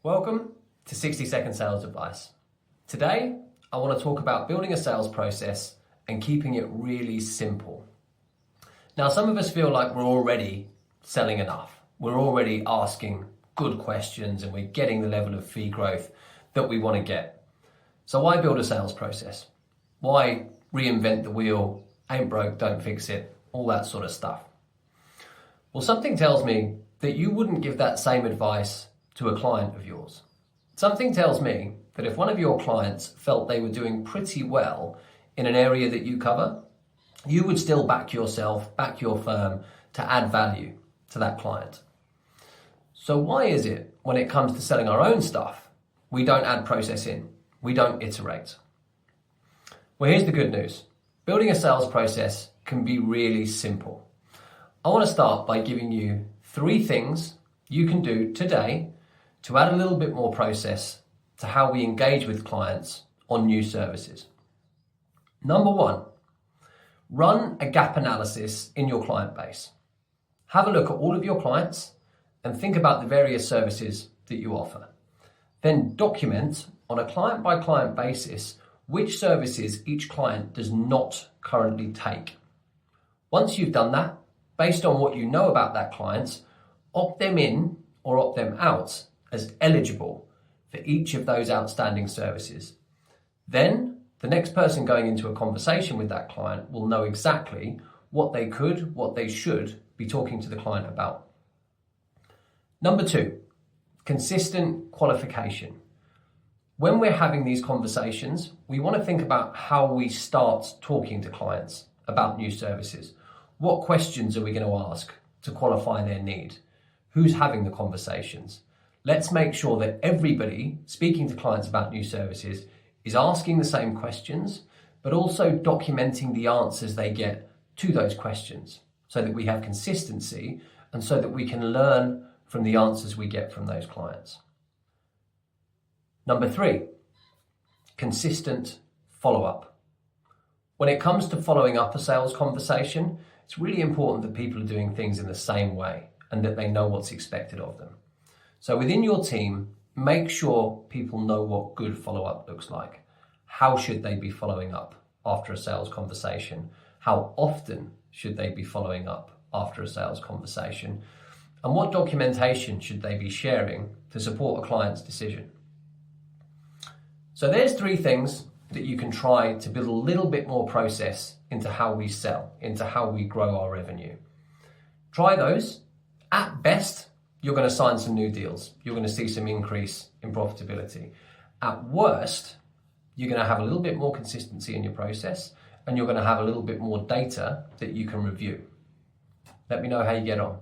Welcome to 60-second sales advice. Today, I want to talk about building a sales process and keeping it really simple. Now, some of us feel like we're already selling enough. We're already asking good questions and we're getting the level of fee growth that we want to get. So why build a sales process? Why reinvent the wheel? Ain't broke, don't fix it, all that sort of stuff. Well, something tells me that you wouldn't give that same advice to a client of yours. Something tells me that if one of your clients felt they were doing pretty well in an area that you cover, you would still back yourself, back your firm to add value to that client. So why is it when it comes to selling our own stuff, we don't add process in, we don't iterate? Well, here's the good news. Building a sales process can be really simple. I want to start by giving you 3 things you can do today to add a little bit more process to how we engage with clients on new services. Number 1, run a gap analysis in your client base. Have a look at all of your clients and think about the various services that you offer. Then document on a client-by-client basis which services each client does not currently take. Once you've done that, based on what you know about that client, opt them in or opt them out as eligible for each of those outstanding services. Then the next person going into a conversation with that client will know exactly what they could, what they should be talking to the client about. Number 2, consistent qualification. When we're having these conversations, we want to think about how we start talking to clients about new services. What questions are we going to ask to qualify their need? Who's having the conversations? Let's make sure that everybody speaking to clients about new services is asking the same questions, but also documenting the answers they get to those questions so that we have consistency and so that we can learn from the answers we get from those clients. Number 3, consistent follow-up. When it comes to following up a sales conversation, it's really important that people are doing things in the same way and that they know what's expected of them. So within your team, make sure people know what good follow-up looks like. How should they be following up after a sales conversation? How often should they be following up after a sales conversation? And what documentation should they be sharing to support a client's decision? So there's 3 things that you can try to build a little bit more process into how we sell, into how we grow our revenue. Try those. At best, you're going to sign some new deals. You're going to see some increase in profitability. At worst, you're going to have a little bit more consistency in your process and you're going to have a little bit more data that you can review. Let me know how you get on.